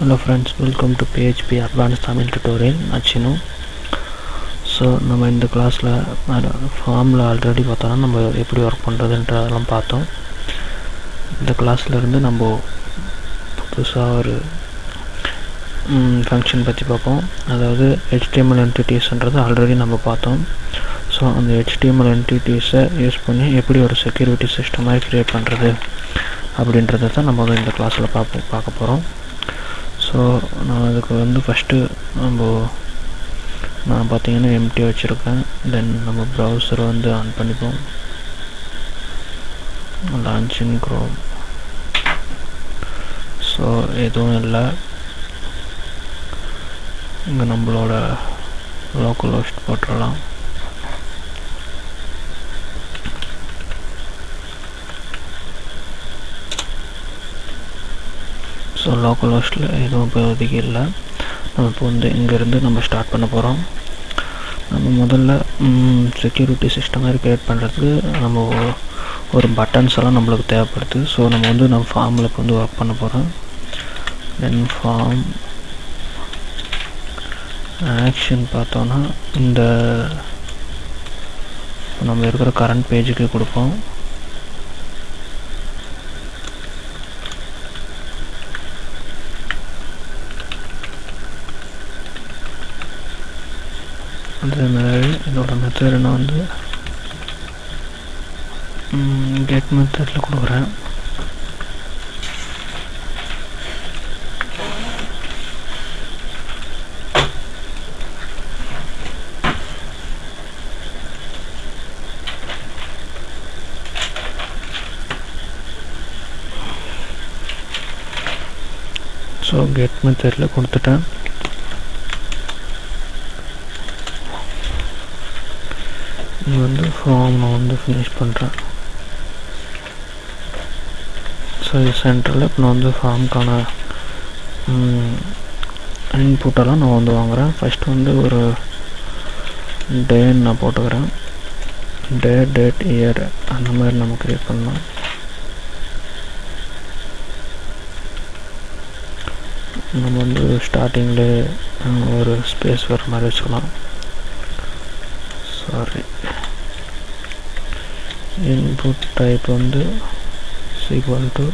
Hello friends, welcome to PHP Advanced Tamil Tutorial. Achinu. So நம்ம இந்த கிளாஸ்ல ஃபார்ம்ல ஆல்ரெடி பார்த்தோம்னா நம்ம எப்படி ஒர்க் பண்ணுறதுன்றதெல்லாம் பார்த்தோம். இந்த கிளாஸ்ல இருந்து நம்ம புதுசாக ஒரு ஃபங்க்ஷன் பற்றி பார்ப்போம். அதாவது HTML entities-ன்றது ஆல்ரெடி நம்ம பார்த்தோம். ஸோ அந்த HTML entities-ஐ யூஸ் பண்ணி எப்படி ஒரு செக்யூரிட்டி சிஸ்டம் மாதிரி க்ரியேட் பண்ணுறது அப்படின்றத தான் நம்ம இந்த கிளாஸில் பார்க்க போகிறோம். ஸோ நான் அதுக்கு ஃபஸ்ட்டு நான் பார்த்தீங்கன்னா எம்டி வச்சுருக்கேன். தென் நம்ம ப்ரௌசரை ஆன் பண்ணிப்போம். லான்ச் இன் க்ரோம். ஸோ எதுவும் இல்லை. இங்கே நம்மளோட லோக்கல் ஹோஸ்ட் போட்டுடலாம். ஸோ லோக்கல் ஹோஸ்ட்டில் எதுவும் இப்போதைக்கு இல்லை. நம்ம இப்போ இங்கேருந்து நம்ம ஸ்டார்ட் பண்ண போகிறோம். நம்ம முதல்ல செக்யூரிட்டி சிஸ்டம் மாதிரி க்ரியேட் பண்ணுறதுக்கு நம்ம ஒரு பட்டன்ஸ் எல்லாம் நம்மளுக்கு தேவைப்படுது. ஸோ நம்ம ஃபார்மில் இப்போ ஒர்க் பண்ண போகிறோம். தென் ஃபார்ம் ஆக்ஷன் பார்த்தோன்னா இந்த நம்ம இருக்கிற கரண்ட் பேஜுக்கு கொடுப்போம். அதே மாதிரி இதோட மெத்தட் நான் கெட் மெத்தடில் கொடுக்குறேன். ஸோ கெட் மெத்தடில் கொடுத்துட்டேன். இது ஃபார்ம் நான் ஃபினிஷ் பண்ணுறேன். ஸோ இது சென்டரில் இப்போ நான் ஃபார்முக்கான இன்புட்டெல்லாம் நான் வாங்குகிறேன். ஃபஸ்ட்டு ஒரு டேன்னு நான் போட்டுக்கிறேன். டேட் இயர் அந்த மாதிரி நம்ம க்ரியேட் பண்ணலாம். நம்ம ஸ்டார்டிங்கில் ஒரு ஸ்பேஸ் வர மாதிரி வச்சுக்கலாம். Sorry, input type equal to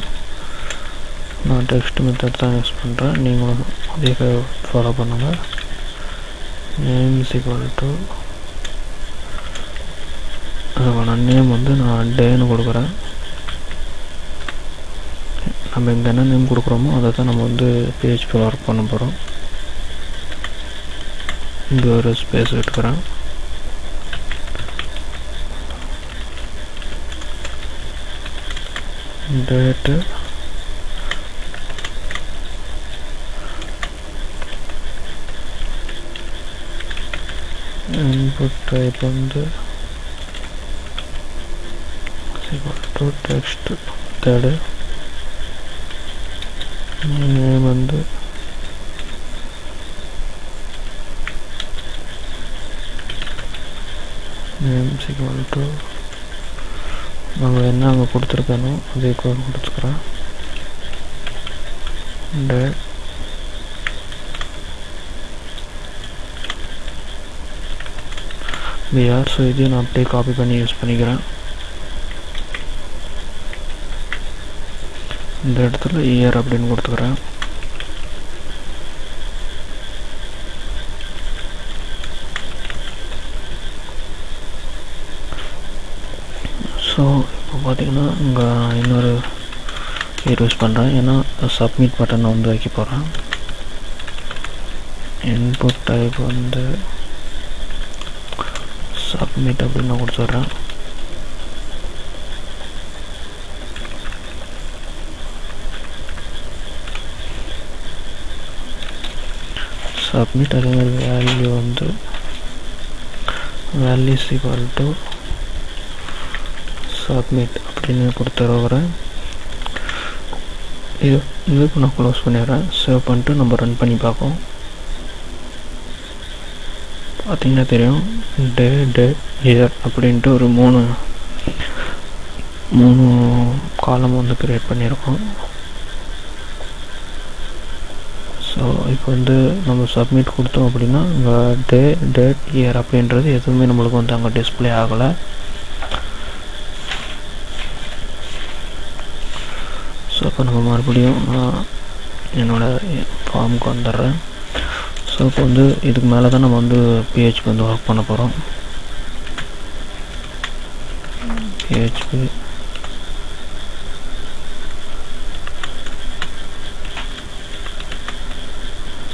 நான் டெக்ஸ்ட் மெத்தட் தான் யூஸ் பண்ணுறேன். நீங்களும் அதே ஃபாலோ பண்ணுங்கள். நேம் ஈக்குவல் டு அதுக்கான நேம் நான் டேன்னு கொடுக்குறேன். நம்ம இங்கே என்ன நேம் கொடுக்குறோமோ அதை தான் நம்ம PHP ஒர்க் பண்ண போகிறோம். இங்கே ஒரு ஸ்பேஸ் எடுக்கிறேன். Date input type text third name name equal to நம்ம என்ன அங்கே கொடுத்துருக்கனோ அதே கோட் கொடுத்துக்கிறேன். Date PR. ஸோ இதையும் நான் அப்படியே காப்பி பண்ணி யூஸ் பண்ணிக்கிறேன். இந்த இடத்துல இயர் அப்படின்னு கொடுத்துக்கிறேன். ஸோ இப்போ பார்த்தீங்கன்னா இங்கே இன்னொரு யூஸ் பண்ணுறேன். ஏன்னா சப்மிட் பட்டன் வைக்க போகிறேன். இன்புட் டைப் சப்மிட் அப்படின்னு நான் கொடுத்துட்றேன். சப்மிட் அதே மாதிரி value values equal to submit அப்படின்னு கொடுத்துருக்குறேன். இதுக்கு நான் க்ளோஸ் பண்ணிடுறேன். சேவ் பண்ணிட்டு நம்ம ரன் பண்ணி பார்ப்போம். பார்த்திங்கன்னா தெரியும் டேட் இயர் அப்படின்ட்டு ஒரு மூணு காலம் க்ரியேட் பண்ணியிருக்கோம். ஸோ இப்போ வந்து நம்ம சப்மிட் கொடுத்தோம் அப்படின்னா இங்கே டேட் இயர் அப்படின்றது எதுவுமே நம்மளுக்கு வந்து அங்கே டிஸ்பிளே ஆகலை. ஸோ இப்போ நம்ம மறுபடியும் நான் என்னோடய ஃபார்முக்கு வந்துடுறேன். ஸோ இப்போ வந்து இதுக்கு மேலே தான் நம்ம வந்து பிஹெச்பி வந்து ஒர்க் பண்ண போகிறோம். பிஹெச்பி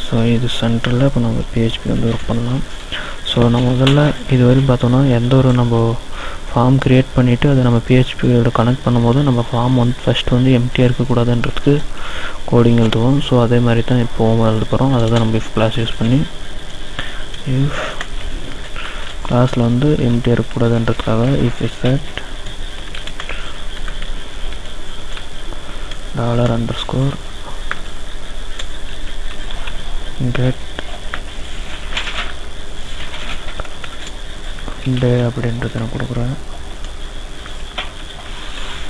ஸோ இது சென்டரில் இப்போ நம்ம பிஹெச்பி வந்து ஒர்க் பண்ணலாம். ஸோ நம்ம முதல்ல இது வரையும் பார்த்தோன்னா எந்த ஒரு நம்ம ஃபார்ம் க்ரியேட் பண்ணிவிட்டு அதை நம்ம பிஹெச்பியோட கனெக்ட் பண்ணும்போது நம்ம ஃபார்ம் வந்து ஃபஸ்ட்டு வந்து எம்டியாக இருக்கக்கூடாதுன்றதுக்கு கோடிங் எழுதுவோம். ஸோ அதே மாதிரி தான் இப்போவும் எழுத போகிறோம். அதை தான் நம்ம இஃப் கிளாஸ் யூஸ் பண்ணி இஃப் கிளாஸில் வந்து எம்டியாக இருக்கக்கூடாதுன்றதுக்காக இஃப் எஃபெக்ட் $_ get டே அப்படின்றத நான் கொடுக்குறேன்.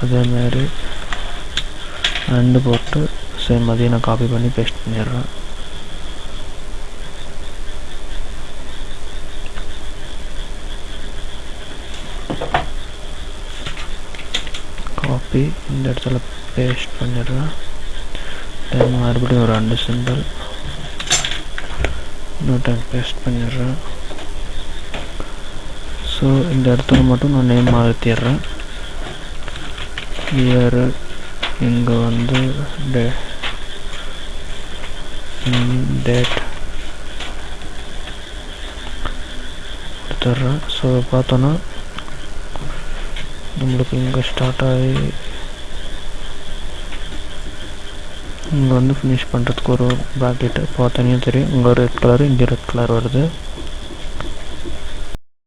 அதேமாதிரி ரெண்டு போட்டு சேம் அதையும் நான் காப்பி பண்ணி பேஸ்ட் பண்ணிடுறேன். காப்பி இந்த இடத்துல பேஸ்ட் பண்ணிடுறேன். தென் மறுபடியும் ஒரு 2 சிம்பிள் இன்னொரு டைம் பேஸ்ட் பண்ணிடுறேன். ஸோ இந்த இடத்துல மட்டும் நான் நேம் மாற்றிடுறேன். இயரு இங்கே வந்து டேட் கொடுத்துட்றேன். ஸோ பார்த்தோன்னா நம்மளுக்கு இங்கே ஸ்டார்ட் ஆகி இங்கே வந்து ஃபினிஷ் பண்ணுறதுக்கு ஒரு ப்ராக்கெட்டு பார்த்தோன்னே தெரியும். இங்கே ரெட் கலரு இங்கே ரெட் கலர் வருது.